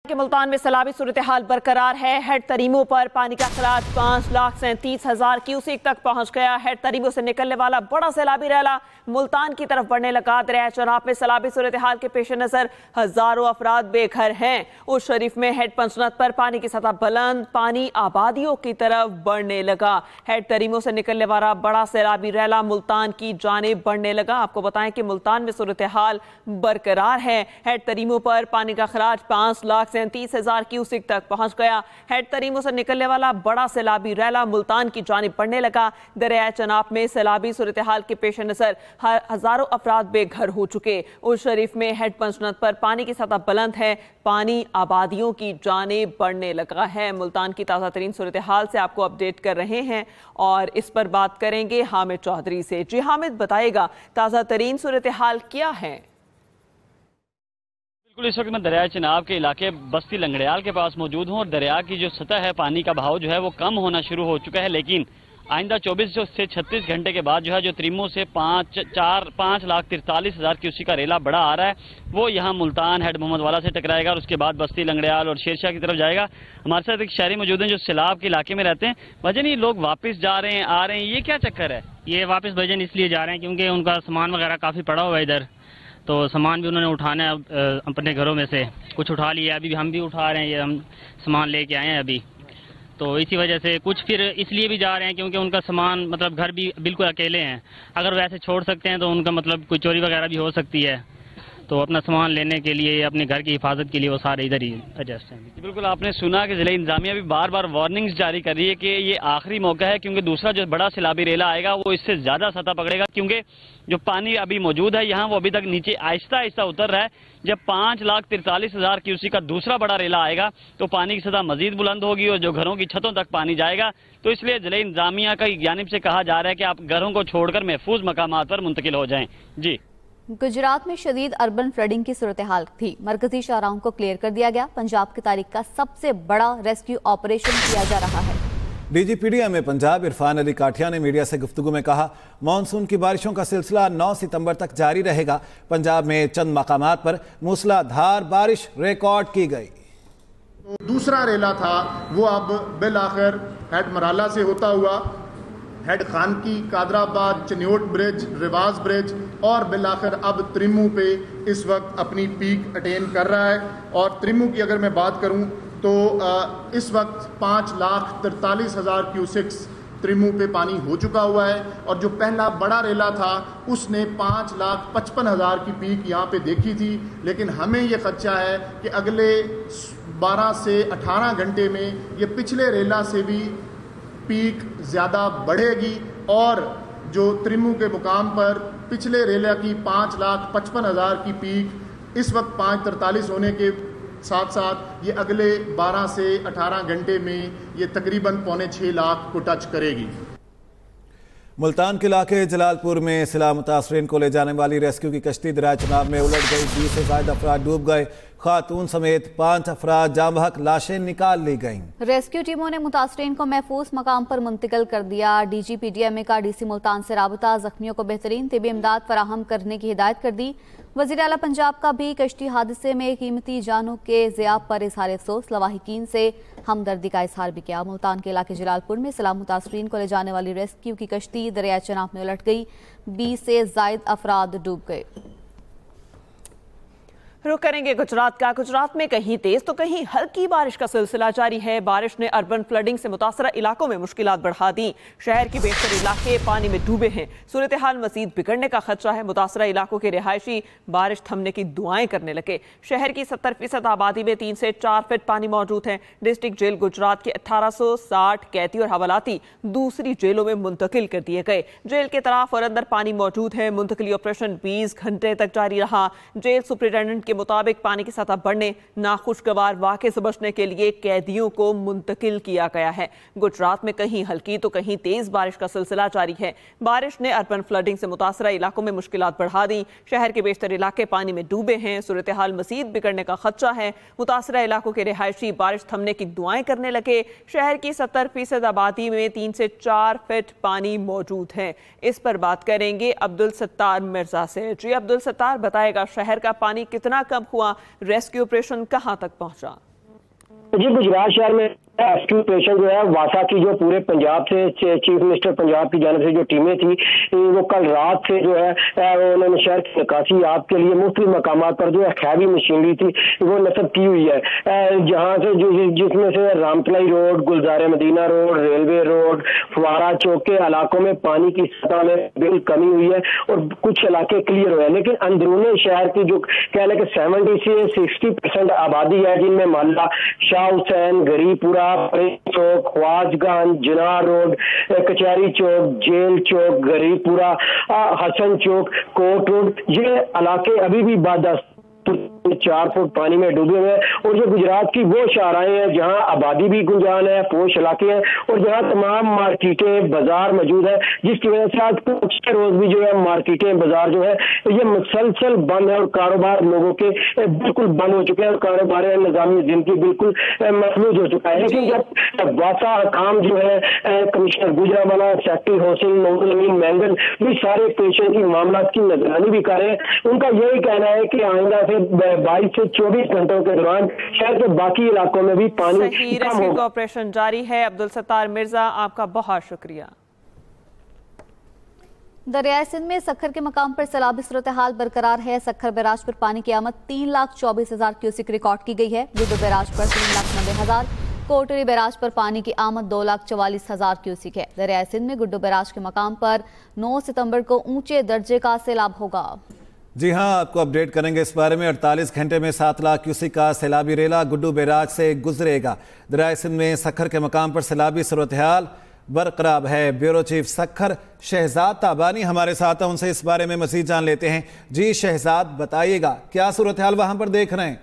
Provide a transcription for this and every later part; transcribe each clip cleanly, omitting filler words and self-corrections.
کہ ملتان میں سیلابی صورتحال برقرار ہے۔ ہیڈ تریموں پر پانی کا اخراج 5,37,000 کیوسیک تک پہنچ گیا۔ ہیڈ تریموں سے نکلنے والا بڑا سیلابی ریلا ملتان کی طرف بڑھنے لگا۔ دریائے چناب میں سیلابی صورتحال کے پیش نظر ہزاروں افراد بے گھر ہیں۔ اس شریف میں ہیڈ پنچنت پر پانی کی سطح بلند، پانی آبادیوں کی طرف بڑھنے لگا۔ ہیڈ تریموں سے نکلنے والا بڑا سیلابی ریلا ملتان کی جانب بڑھنے لگا۔ آپ کو بتائیں کہ ملتان میں صورتحال برقرار ہے۔ ہیڈ تریموں پر پانی کا اخراج 5,37,000 کیوسیک تک پہنچ گیا۔ ہیڈ تریموں سے نکلنے والا بڑا سیلابی ریلا ملتان کی جانب بڑھنے لگا۔ دریائے چناب میں سیلابی صورتحال کے پیش نظر ہزاروں افراد بے گھر ہو چکے۔ اس شریف میں ہیڈ پنچنت پر پانی کی سطح بلند ہے، پانی آبادیوں کی جانب بڑھنے لگا ہے۔ ملتان کی تازہ ترین صورتحال سے آپ کو اپڈیٹ کر رہے ہیں اور اس پر بات کریں گے حامد چودھری سے۔ جی حامد، بتائے گا تازہ ترین صورتحال کیا ہے؟ اس وقت میں دریائے چناب کے علاقے بستی لنگڑیال کے پاس موجود ہوں اور دریا کی جو سطح ہے، پانی کا بہاؤ جو ہے وہ کم ہونا شروع ہو چکا ہے، لیکن آئندہ 24 سے 36 گھنٹے کے بعد جو ہے جو تریموں سے 5,43,000 کیوسیک کا ریلا بڑا آ رہا ہے، وہ یہاں ملتان ہیڈ محمد والا سے ٹکرائے گا اور اس کے بعد بستی لنگڑیال اور شیرشاہ کی طرف جائے گا۔ ہمارے ساتھ ایک شہری موجود ہیں جو سیلاب کے علاقے میں رہتے ہیں۔ بھائی یہ لوگ واپس جا رہے ہیں، آ رہے ہیں، یہ کیا چکر ہے؟ یہ واپس بھائی اس لیے جا رہے ہیں کیونکہ ان کا سامان وغیرہ کافی پڑا ہوا ہے ادھر، تو سامان بھی انہوں نے اٹھانا ہے اپنے گھروں میں سے، کچھ اٹھا لیا، ابھی ہم بھی اٹھا رہے ہیں، یہ ہم سامان لے کے آئے ہیں ابھی، تو اسی وجہ سے کچھ پھر اس لیے بھی جا رہے ہیں کیونکہ ان کا سامان مطلب گھر بھی بالکل اکیلے ہیں، اگر ویسے چھوڑ سکتے ہیں تو ان کا مطلب کوئی چوری وغیرہ بھی ہو سکتی ہے، تو اپنا سامان لینے کے لیے اپنے گھر کی حفاظت کے لیے وہ سارے ادھر ہی ایڈجسٹ ہیں۔ بالکل آپ نے سنا کہ ضلع انتظامیہ بھی بار بار وارننگز جاری کر رہی ہے کہ یہ آخری موقع ہے، کیونکہ دوسرا جو بڑا سیلابی ریلا آئے گا وہ اس سے زیادہ سطح پکڑے گا، کیونکہ جو پانی ابھی موجود ہے یہاں وہ ابھی تک نیچے آہستہ آہستہ اتر رہا ہے۔ جب 5,43,000 کیوسیک کا دوسرا بڑا ریلا آئے گا تو پانی کی سطح مزید بلند ہوگی اور جو گھروں کی چھتوں تک پانی جائے گا، تو اس لیے ضلع انتظامیہ کی جانب سے کہا جا رہا ہے کہ آپ گھروں کو چھوڑ کر محفوظ مقامات پر منتقل ہو جائیں۔ جی، گجرات میں شدید اربن فلڈنگ کی صورتحال تھی، مرکزی شاہراہوں کو کلیئر کر دیا گیا۔ پنجاب کی تاریخ کا سب سے بڑا ریسکیو آپریشن کیا جا رہا ہے۔ D G P D M Punjab Irfan Ali Kathia نے میڈیا سے گفتگو میں کہا، مانسون کی بارشوں کا سلسلہ 9 ستمبر تک جاری رہے گا۔ پنجاب میں چند مقامات پر موسلا دھار بارش ریکارڈ کی گئی۔ دوسرا ریلا تھا وہ اب بالآخر ہیڈ مرالا سے ہوتا ہوا ہیڈ خانکی، قادرآباد، چنیوٹ برج، رواز برج اور بالآخر اب تریموں پہ اس وقت اپنی پیک اٹین کر رہا ہے۔ اور تریموں کی اگر میں بات کروں تو اس وقت 5,43,000 کیوسکس تریموں پہ پانی ہو چکا ہوا ہے، اور جو پہلا بڑا ریلا تھا اس نے 5,55,000 کی پیک یہاں پہ دیکھی تھی، لیکن ہمیں یہ خدشہ ہے کہ اگلے 12 سے 18 گھنٹے میں یہ پچھلے ریلا سے بھی پیک زیادہ بڑھے گی، اور جو تریموں کے مقام پر پچھلے ریلا کی 5,55,000 کی پیک اس وقت 5,43 ہونے کے ساتھ ساتھ یہ اگلے 12 سے 18 گھنٹے میں یہ تقریباً 5.25 لاکھ کو ٹچ کرے گی۔ ملتان کے علاقے جلال پور میں سیلاب متاثرین کو لے جانے والی ریسکیو کی کشتی دریائے چناب میں الٹ گئی، 20 سے زائد افراد ڈوب گئے، خاتون سمیت 5 افراد جاں بحق لاشیں نکال لی گئیں۔ ریسکیو ٹیموں نے متاثرین کو محفوظ مقام پر منتقل کر دیا۔ D G P D M A کا ڈی سی ملتان سے رابطہ، زخمیوں کو بہترین طبی امداد فراہم کرنے کی ہدایت کر دی۔ وزیر اعلیٰ پنجاب کا بھی کشتی حادثے میں قیمتی جانوں کے ضیاع پر اظہار افسوس، لواحقین سے ہمدردی کا اظہار بھی کیا۔ ملتان کے علاقے جلال پور میں سیلاب متاثرین کو لے جانے والی ریسکیو کی کشتی دریائے چناب میں الٹ گئی، 20 سے زائد افراد ڈوب گئے۔ رخ کریں گے گجرات کا۔ گجرات میں کہیں تیز تو کہیں ہلکی بارش کا سلسلہ جاری ہے۔ بارش نے اربن فلڈنگ سے متاثرہ علاقوں میں مشکلات بڑھا دیں۔ شہر کے بیشتر علاقے پانی میں ڈوبے ہیں۔ صورتحال مزید بگڑنے کا خدشہ ہے۔ متاثرہ علاقوں کے رہائشی بارش تھمنے کی دعائیں کرنے لگے۔ شہر کی 70% آبادی میں 3 سے 4 فٹ پانی موجود ہے۔ ڈسٹرکٹ جیل گجرات کے 1860 قیدی اور حوالاتی دوسری جیلوں میں منتقل کر دیے گئے۔ جیل کے طرف اور اندر پانی موجود ہے۔ منتقلی آپریشن 20 گھنٹے تک جاری رہا۔ جیل سپرنٹینڈنٹ کے مطابق پانی کی سطح بڑھنے، ناخوشگوار واقعے سے بچنے کے لیے قیدیوں کو منتقل کیا گیا ہے۔ گجرات میں کہیں ہلکی تو کہیں تیز بارش کا سلسلہ جاری ہے۔ بارش نے اربن فلڈنگ سے متاثرہ علاقوں میں مشکلات بڑھا دیں۔ شہر کے بیشتر علاقے پانی میں ڈوبے ہیں۔ صورتحال مزید بگڑنے کا خدشہ ہے۔ متاثرہ علاقوں کے رہائشی بارش تھمنے کی دعائیں کرنے لگے۔ شہر کی 70% آبادی میں 3 سے 4 فٹ پانی موجود ہے۔ اس پر بات کریں گے عبدالستار مرزا سے۔ جی عبدالستار، بتائے گا شہر کا پانی کتنا کم ہوا، ریسکیو آپریشن کہاں تک پہنچا؟ जी गुजरात शहर में रेस्क्यू ऑपरेशन जो है वासा की जो पूरे पंजाब से चीफ मिनिस्टर पंजाब की जानब से जो टीमें थी वो कल रात से जो है उन्होंने शहर की निकासी आप के लिए मुख्तलिफ मकामात पर जो है हैवी मशीनरी थी वो नस्ब की हुई है, जहाँ से जिसमें से रामतलाई रोड, गुलजार मदीना रोड, रेलवे रोड, फवारा चौक के इलाकों में पानी की सतह में बिल्कुल कमी हुई है और कुछ इलाके क्लियर हुए हैं, लेकिन अंदरूनी शहर की जो कह लें कि 70 से 60% आबादी है, जिनमें मोहल्ला शाह हुसैन, गरीपुरा, चौक, ख्वाजगंज, जिनार रोड, कचहरी चौक, जेल चौक, गरीपुरा, हसन चौक, कोट रोड, ये इलाके अभी भी बादा 4 फुट पानी में डूबे हुए हैं। और ये गुजरात की वो शाहराएं हैं जहां आबादी भी गुंजान है, पोश इलाके हैं और जहां तमाम मार्केटें, बाजार मौजूद है, जिसकी वजह से आज कुछ रोज भी जो है मार्केटें, बाजार जो है ये मुसलसल बंद है और कारोबार लोगों के बिल्कुल बंद हो चुके हैं और कारोबार निजामी जिंदगी बिल्कुल महफूज हो चुका है। लेकिन जब वासा काम जो है कमिश्नर गुजरावाला, सेक्रेटरी होसिंग, नौरुल अमीन मैंगन भी सारे पेशे की मामला की निगरानी भी कर रहे हैं, उनका यही कहना है कि आइंदा से 22 से 24 घंटों के दौरान शहर के बाकी इलाकों में भी पानी कम होगा। ऑपरेशन जारी है। अब्दुल सत्तार मिर्जा, आपका बहुत शुक्रिया। दरियाए सिंध में सखर के मकाम पर सैलाबी सूरत हाल बरकरार है। सखर बैराज पर पानी की आमद 3,24,000 क्यूसिक रिकॉर्ड की गई है। गुड्डू बैराज पर 3,90,000, कोटरी बैराज पर पानी की आमद 2,44,000 क्यूसिक है। दरियाए सिंध में गुड्डू बैराज के मकाम पर 9 सितंबर को ऊंचे दर्जे का सैलाब होगा। जी हां, आपको अपडेट करेंगे इस बारे में। 48 घंटे में 7 लाख क्यूसिक का सैलाबी रेला गुड्डू बैराज से गुजरेगा। दरियाए सिंध में सखर के मकाम पर सैलाबी सूरत हाल बरकरार है। ब्यूरो चीफ सखर शहजाद ताबानी हमारे साथ हैं, उनसे इस बारे में मजीद जान लेते हैं। जी शहजाद, बताइएगा क्या सूरत हाल वहां पर देख रहे हैं?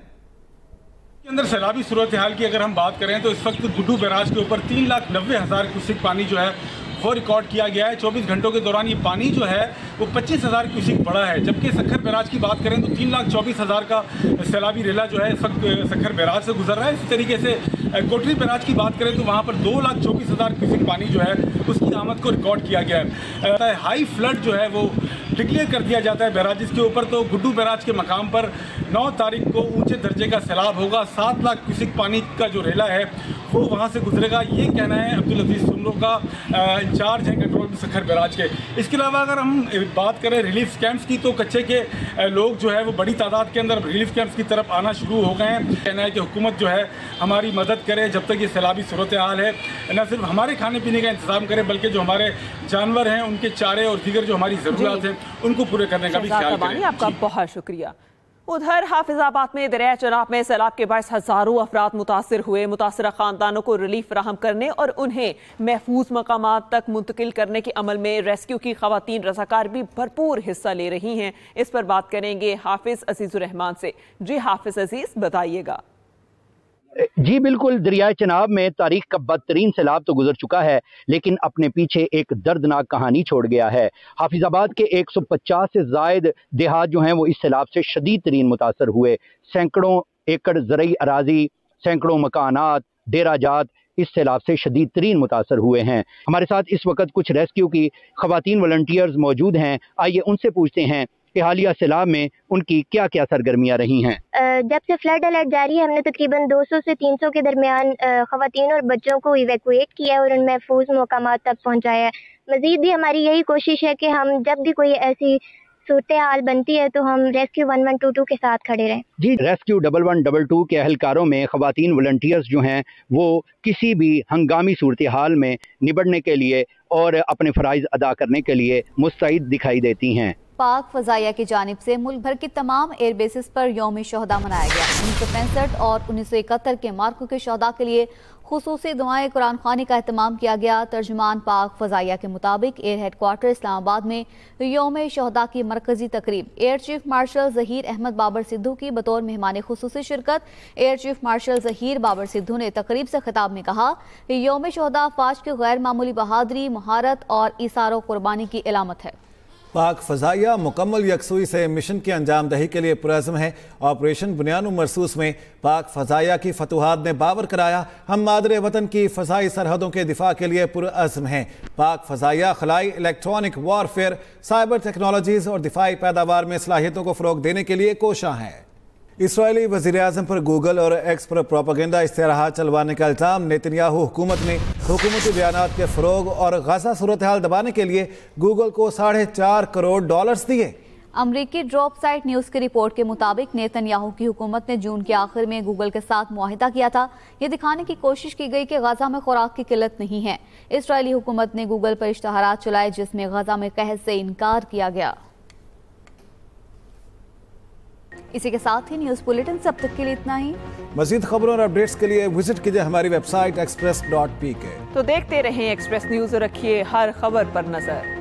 के अंदर सैलाबी सूरत हाल की अगर हम बात करें तो इस वक्त गुड्डू बैराज के ऊपर 3,90,000 क्यूसिक पानी जो है वो रिकॉर्ड किया गया है। 24 घंटों के दौरान ये पानी जो है वो 25,000 क्यूसिक बढ़ा है। जबकि सखर बैराज की बात करें तो 3,24,000 का सैलाबी रेला जो है इस वक्त सखर बैराज से गुजर रहा है। इसी तरीके से कोटरी बैराज की बात करें तो वहाँ पर 2,24,000 क्यूसिक पानी जो है उसकी आमद को रिकॉर्ड किया गया है। हाई फ्लड जो है वो डिक्लेयर कर दिया जाता है बैराजेस के ऊपर। तो गुड्डू बैराज के मकाम पर 9 तारीख को ऊंचे दर्जे का सैलाब होगा। 7 लाख क्यूसिक पानी का जो रेला है वो वहाँ से गुजरेगा, ये कहना है अब्दुल अजीज सुमरो का, इंचार्ज है कंट्रोल सखर बैराज के। इसके अलावा अगर हम बात करें रिलीफ कैंप्स की तो कच्चे के लोग जो है वो बड़ी तादाद के अंदर रिलीफ कैंप्स की तरफ आना शुरू हो गए हैं। कहना है कि हुकूमत जो है हमारी मदद करे जब तक ये सैलाबी सूरत हाल है, न सिर्फ हमारे खाने पीने का इंतजाम करे बल्कि जो हमारे जानवर हैं उनके चारे और दीगर जो हमारी ज़रूरत है उनको पूरे करने का भी ख्याल करें। आपका बहुत शुक्रिया। उधर हाफिजाबाद में दरिया चनाब में सैलाब के बायस हजारों अफराद मुतासिर हुए। मुतासरा खानदानों को रिलीफ फराहम करने और उन्हें महफूज मकामात तक मुंतकिल करने के अमल में रेस्क्यू की खवातीन रज़ाकार भी भरपूर हिस्सा ले रही हैं। इस पर बात करेंगे हाफिज अजीजुर रहमान से। जी हाफिज अजीज, बताइएगा। जी बिल्कुल, दरियाए चनाब में तारीख का बदतरीन सैलाब तो गुजर चुका है, लेकिन अपने पीछे एक दर्दनाक कहानी छोड़ गया है। हाफिजाबाद के 150 से जायद देहात जो हैं वो इस सैलाब से शदीद तरीन मुतासर हुए। सैकड़ों एकड़ ज़रई अराजी, सैकड़ों मकानात, डेरा जात इस सैलाब से शदीद तरीन मुतासर हुए हैं। हमारे साथ इस वक्त कुछ रेस्क्यू की खवातीन वॉलंटियर्स मौजूद हैं। आइए उनसे पूछते हैं कि हालिया सैलाब में उनकी क्या क्या सरगर्मियां रही हैं। जब से फ्लड अलर्ट जारी है हमने तकरीबन 200 से 300 के दरमियान खवातीन और बच्चों को इवैक्यूएट किया और उन महफूज मकामात तक पहुंचाया है। मजीद भी हमारी यही कोशिश है कि हम जब भी कोई ऐसी सूरत हाल बनती है तो हम रेस्क्यू 1122 के साथ खड़े रहें। जी, रेस्क्यू 1122 के अहलकारों में खवातीन वॉलंटियर्स जो हैं वो किसी भी हंगामी सूरत हाल में निबड़ने के लिए और अपने फ़राइज़ अदा करने के लिए मुस्तैद दिखाई देती हैं। पाक फ़ज़ाइया की जानिब से मुल्क भर की तमाम एयर बेसिस पर यौम शहदा मनाया गया। 1965 और 1971 के मार्कों के शहदा के लिए खुसूसी दुआएं कुरान ख़्वानी का एहतमाम किया गया। तर्जुमान पाक फ़ज़ाइया के मुताबिक एयर हेडक्वार्टर इस्लामाबाद में यौम शहदा की मरकजी तकरीब air chief marshal Zaheer Ahmed Babar Sidhu की बतौर मेहमान खुसूसी शिरकत। Air chief marshal Zaheer Babar Sidhu ने तकरीब से खिताब में कहा कि यौम शहदा फ़ौज की गैर मामूली बहादुरी, महारत और इसारो कुर्बानी की इलामत है। पाक फ़ज़ाइया मुकम्मल यकसुई से मिशन की अंजाम दही के लिए पुरअज़्म है। ऑपरेशन बुनियान मरसूस में पाक फ़ज़ाइया की फतूहात ने बावर कराया हम मादरे वतन की फ़ज़ाई सरहदों के दिफा के लिए पुरअज़्म हैं। पाक फ़ज़ाइया खलाई, इलेक्ट्रॉनिक वॉरफेयर, साइबर टेक्नोलॉजीज़ और दिफाई पैदावार में सलाहियतों को फ़रोग़ देने के लिए कोशां है। इसराइली वज़ीर-ए-आज़म पर गूगल और एक्स पर प्रोपेगेंडा इश्तिहारात चलवाने का इल्ज़ाम। नेतन्याहू हुकूमत ने हुकूमती बयानात के फ़रोग और गज़ा सूरत हाल दबाने के लिए गूगल को $4.5 करोड़ दिए। अमरीकी ड्रॉप साइट न्यूज़ की रिपोर्ट के मुताबिक नेतन्याहू की हुकूमत ने जून के आखिर में गूगल के साथ मुआहिदा किया था। ये दिखाने की कोशिश की गई कि गजा में खुराक की किल्लत नहीं है। इसराइली हुकूमत ने गूगल पर इश्तिहारात चलाए जिसमें गजा में कहत से इनकार किया गया। इसी के साथ ही न्यूज़ बुलेटिन से अब तक के लिए इतना ही। मज़ीद खबरों और अपडेट्स के लिए विजिट कीजिए हमारी वेबसाइट express.pk। तो देखते रहें एक्सप्रेस न्यूज़ और रखिए हर खबर पर नजर।